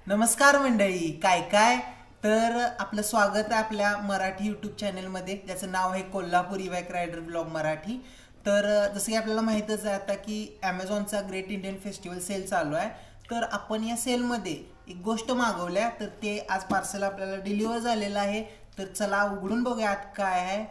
नमस्कार मंडळी, काय काय तर आपलं स्वागत आहे आपल्या मराठी यूट्यूब चॅनलमध्ये, ज्याचं नाव आहे Kolhapuri bike rider blog Marathi. तर जसं की आपल्याला माहीतच आहे आता की ॲमेझॉनचा ग्रेट इंडियन फेस्टिवल सेल चालू आहे. तर आपण या सेलमध्ये एक गोष्ट मागवल्या, तर ते आज पार्सल आपल्याला डिलिव्हर झालेलं आहे. तर चला उघडून बघूया आत काय आहे.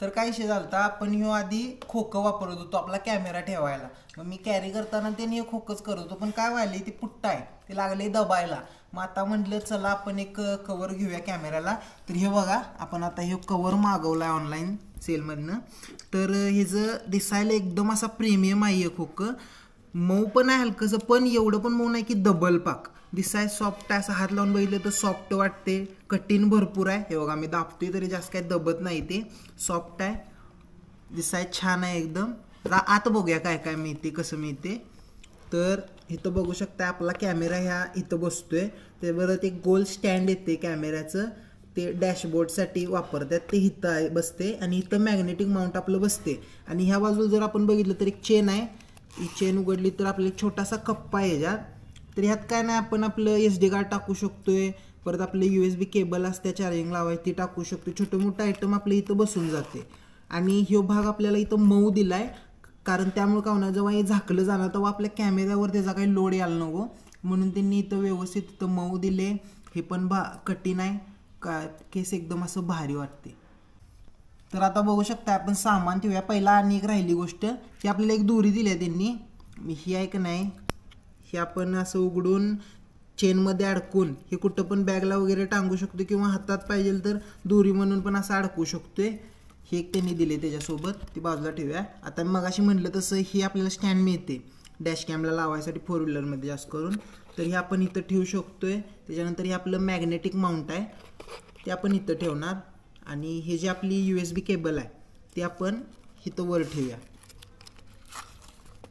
तर काय विषय झालता, आपण ह्यो आधी खोकं वापरत होतो आपला कॅमेरा ठेवायला. मग मी कॅरी करताना ते हे खोकच करत होतो, पण काय व्हायला ते पुट्टा आहे ते लागले दबायला. मग आता म्हटलं चला आपण एक कवर घेऊया कॅमेऱ्याला. तर हे बघा, आपण आता हे कवर मागवलं आहे ऑनलाईन सेलमधनं. तर हे जर दिसायला एकदम असा प्रीमियम आहे हे खोकं. मऊ पण आहे हलकंसं, पण एवढं पण मऊ नाही की डबल पाक. दिसाय सॉफ्ट आहे, असं हात लावून बघितलं तर सॉफ्ट वाटते. कठीण भरपूर आहे, हे बघा मी दाबतोय तरी जास्त काही दबत नाही, ते सॉफ्ट आहे, दिसाय छान आहे एकदम. आत बघूया काय काय मिळते, कसं मिळते. तर इथं बघू शकता आपला कॅमेरा ह्या इथं बसतोय. त्याबरोबर एक गोल स्टँड येते कॅमेऱ्याचं, ते डॅशबोर्डसाठी वापरतात, ते इथं बसते. आणि इथं मॅग्नेटिक माउंट आपलं बसते. आणि ह्या बाजूला जर आपण बघितलं तर एक चेन आहे, ही चेन उघडली तर आपल्याला एक छोटासा कप्पा आहे ह्याच्यात. तर ह्यात काय नाही, आपण आपलं SD कार्ड टाकू शकतोय, परत आपलं USB केबल असते चार्जिंग लावायची ती टाकू शकतो. छोटं मोठं आयटम आपल्या इथं बसून जाते. आणि ह्यो भाग आपल्याला इथं मऊ दिलाय, कारण त्यामुळे काय होणार, जेव्हा हे झाकलं जाणार तेव्हा आपल्या कॅमेऱ्यावर त्याचा काही लोड यायला नको, म्हणून त्यांनी इथं व्यवस्थित इथं मऊ दिले. हे पण कठीण आहे का, केस एकदम असं भारी वाटते. तर आता बघू शकता आपण सामान ठेवूया. पहिला आणि एक राहिली गोष्ट, की आपल्याला एक दोरी दिली आहे त्यांनी, ही आहे का नाही, हे आपण असं उघडून चेनमध्ये अडकून हे कुठं पण बॅगला वगैरे टांगू शकतो, किंवा हातात पाहिजे तर दोरी म्हणून पण असं अडकू शकतोय. हे एक त्यांनी दिले त्याच्यासोबत, ती बाजूला ठेवूया. आता मगाशी म्हटलं तसं ही आपल्याला स्टँड मिळते डॅश कॅमला लावायसाठी फोर व्हीलरमध्ये जास्त करून. तर हे आपण इथं ठेवू शकतोय. त्याच्यानंतर हे आपलं मॅग्नेटिक माउंट आहे, ते आपण इथं ठेवणार. आणि हे जे आपली USB केबल आहे ते आपण इथं वर ठेवूया.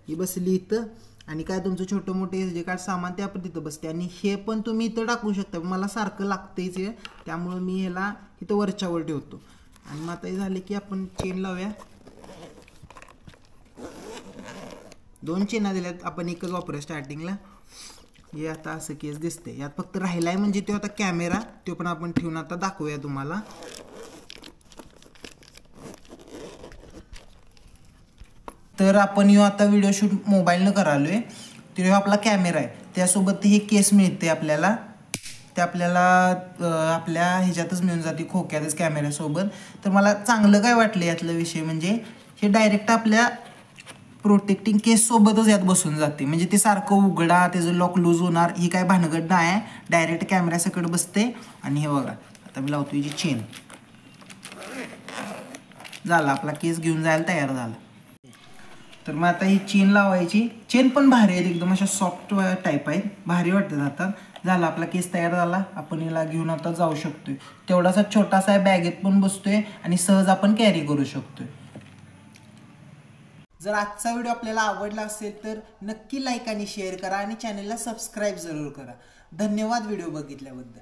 ही बसली इथं. आणि काय तुमचं छोटं मोठे SD कार्ड सामान ते आपण तिथं बसते. आणि हे पण तुम्ही इथं टाकू शकता. मला सारखं लागतेच आहे, त्यामुळे मी ह्याला इथं वरच्यावर ठेवतो. आणि मग आता हे झाले की आपण चेन लावूया. 2 चेना दिल्यात, आपण एकच वापरूया स्टार्टिंगला. हे आता असं केस दिसते. यात फक्त राहिलाय म्हणजे तो आता कॅमेरा, तो पण आपण ठेवून आता दाखवूया तुम्हाला. तर आपण ह्यो आता व्हिडिओ शूट मोबाईलनं करालोय. तर ह्यो आपला कॅमेरा आहे, त्यासोबत हे केस मिळते आपल्याला. ते आपल्याला आपल्या ह्याच्यातच मिळून जाते, खोक्यातच कॅमेऱ्यासोबत. तर मला चांगलं काय वाटलं यातलं विषय म्हणजे हे डायरेक्ट आपल्या प्रोटेक्टिंग केससोबतच यात बसून जाते. म्हणजे ते सारखं उघडा, त्याचं लॉक लूज होणार ही काय भानगड नाही आहे. डायरेक्ट कॅमेऱ्यासकट बसते. आणि हे बघा आता मी लावतो याची चेन. झाला आपला केस घेऊन जायला तयार झाला. तर मग आता ही चेन लावायची. चेन पण भारी आहेत, एकदम अशा सॉफ्ट टाईप आहेत, भारी वाटतात आता. झाला आपला केस तयार झाला. आपण याला घेऊन आता जाऊ शकतोय. तेवढासा छोटासा आहे, बॅगेत पण बसतोय आणि सहज आपण कॅरी करू शकतोय. जर आजचा व्हिडिओ आपल्याला आवडला असेल तर नक्की लाईक आणि शेअर करा आणि चॅनलला सबस्क्राईब जरूर करा. धन्यवाद व्हिडिओ बघितल्याबद्दल.